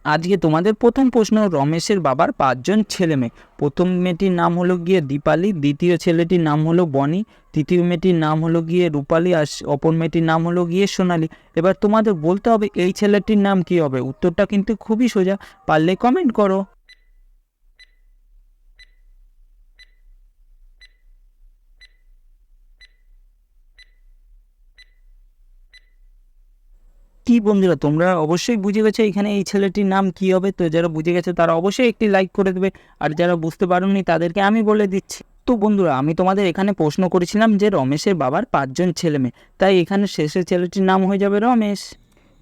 আজকে তোমাদের প্রথম প্রশ্ন, রমেশের বাবার 5 জন ছেলে মেয়ে। প্রথম মেয়েটির নাম হলো গিয়ে দীপালি, দ্বিতীয় ছেলেটির নাম হলো বনি, তৃতীয় মেয়েটির নাম হলো গিয়ে রূপালি, আর অপর মেয়েটির নাম হলো গিয়ে সোনালি। এবার তোমাদের বলতে হবে এই ছেলেটির নাম কি হবে। উত্তরটা কিন্তু খুবই সোজা, পারলে কমেন্ট করো। কি বন্ধুরা, তোমরা অবশ্যই বুঝে গেছো এখানে এই ছেলেটির নাম কি হবে। তো যারা বুঝে গেছে তারা অবশ্যই একটি লাইক করে দেবে, আর যারা বুঝতে পারোনি তাদেরকে আমি বলে দিচ্ছি। তো বন্ধুরা, আমি তোমাদের এখানে প্রশ্ন করেছিলাম যে রমেশের বাবার 5 জন ছেলে মেয়ে, তাই এখানে শেষের ছেলেটির নাম হয়ে যাবে রমেশ।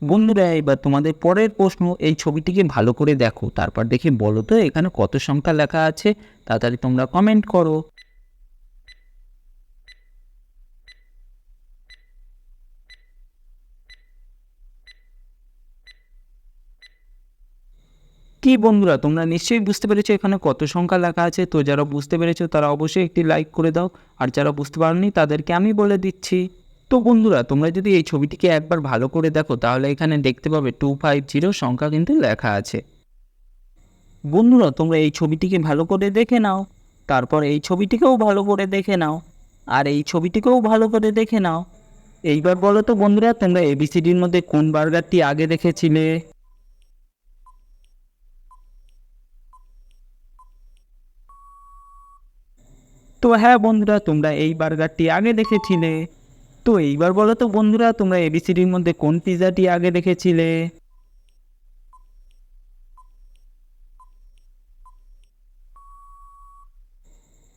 বন্ধুরা, এবার তোমাদের পরের প্রশ্ন, এই ছবিটিকে ভালো করে দেখো, তারপর দেখে বলো তো এখানে কত সংখ্যা লেখা আছে। তাড়াতাড়ি তোমরা কমেন্ট করো। কি বন্ধুরা, তোমরা নিশ্চয়ই বুঝতে পেরেছো এখানে কত সংখ্যা লেখা আছে। তো যারা বুঝতে পেরেছো তারা অবশ্যই একটি লাইক করে দাও, আর যারা বুঝতে পারোনি তাদেরকে আমি বলে দিচ্ছি। তো বন্ধুরা, তোমরা যদি এই ছবিটিকে একবার ভালো করে দেখো তাহলে এখানে দেখতে পাবে 250 সংখ্যা কিন্তু লেখা আছে। বন্ধুরা, তোমরা এই ছবিটিকে ভালো করে দেখে নাও, তারপর এই ছবিটিকেও ভালো করে দেখে নাও, আর এই ছবিটিকেও ভালো করে দেখে নাও। এইবার বলো তো বন্ধুরা, তোমরা এবিসিডির মধ্যে কোন বার্গারটি আগে দেখেছিলে। তো হ্যাঁ বন্ধুরা, তোমরা এই বার্গারটি আগে দেখেছিলে। তো এইবার বলো তো বন্ধুরা, তোমরা এবিসিডির মধ্যে কোন পিৎজাটি আগে দেখেছিলে।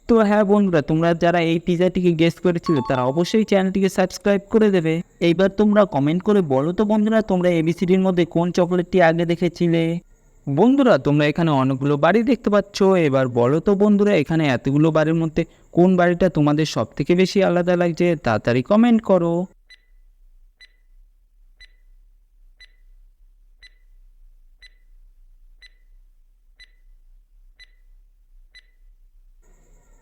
তো হ্যাঁ বন্ধুরা, তোমরা যারা এই পিৎজাটিকে গেস করেছিলে তারা অবশ্যই চ্যানেলটিকে সাবস্ক্রাইব করে দেবে। এইবার তোমরা কমেন্ট করে বলো তো বন্ধুরা, তোমরা এবিসিডির মধ্যে কোন চকলেটটি আগে দেখেছিলে। বন্ধুরা, তোমরা এখানে অনেকগুলো বাড়ি দেখতে পাচ্ছ। এবার বলো তো বন্ধুরা, এখানে এতগুলো বাড়ির মধ্যে কোন বাড়িটা তোমাদের সব থেকে বেশি আলাদা লাগছে। তাড়াতাড়ি কমেন্ট করো।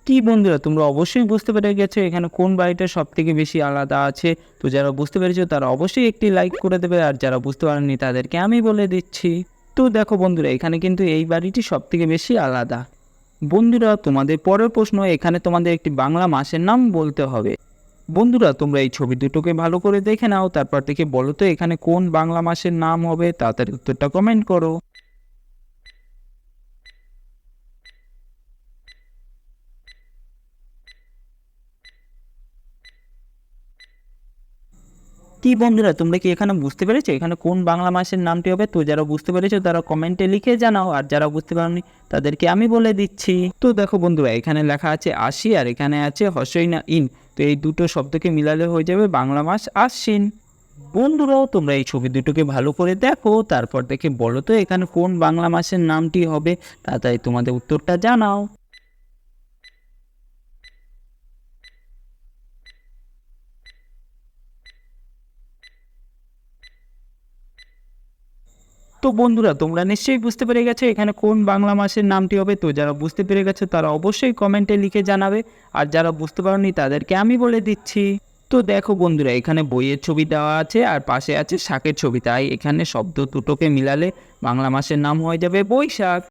কি বন্ধুরা, তোমরা অবশ্যই বুঝতে পেরে গেছো এখানে কোন বাড়িটা সব থেকে বেশি আলাদা আছে। তো যারা বুঝতে পেরেছো তারা অবশ্যই একটি লাইক করে দেবে, আর যারা বুঝতে পারেননি তাদেরকে আমি বলে দিচ্ছি। তো দেখো বন্ধুরা, এখানে কিন্তু এই বাড়িটি সব থেকে বেশি আলাদা। বন্ধুরা, তোমাদের পরের প্রশ্ন, এখানে তোমাদের একটি বাংলা মাসের নাম বলতে হবে। বন্ধুরা, তোমরা এই ছবি দুটোকে ভালো করে দেখে নাও, তারপর থেকে বলো তো এখানে কোন বাংলা মাসের নাম হবে। তাড়াতাড়ি উত্তরটা কমেন্ট করো। কি বন্ধুরা, তোমরা কি এখানে বুঝতে পেরেছো এখানে কোন বাংলা মাসের নামটি হবে। তো যারা বুঝতে পেরেছো তারা কমেন্টে লিখে জানাও, আর যারা বুঝতে পারোনি তাদেরকে আমি বলে দিচ্ছি। তো দেখো বন্ধুরা, এখানে লেখা আছে আশি, আর এখানে আছে হর্ষই না ইন। তো এই দুটো শব্দকে মিলালে হয়ে যাবে বাংলা মাস আশ্বিন। বন্ধুরাও, তোমরা এই ছবি দুটোকে ভালো করে দেখো, তারপর দেখে বলো তো এখানে কোন বাংলা মাসের নামটি হবে। তাড়াতাড়ি তোমাদের উত্তরটা জানাও। তো বন্ধুরা, তোমরা নিশ্চয়ই বুঝতে পেরে গেছো এখানে কোন বাংলা মাসের নামটি হবে। তো যারা বুঝতে পেরে গেছো তারা অবশ্যই কমেন্টে লিখে জানাবে, আর যারা বুঝতে পারোনি তাদেরকে আমি বলে দিচ্ছি। তো দেখো বন্ধুরা, এখানে বইয়ের ছবি দেওয়া আছে আর পাশে আছে শাকের ছবি, তাই এখানে শব্দ দুটোকে মিলালে বাংলা মাসের নাম হয়ে যাবে বৈশাখ।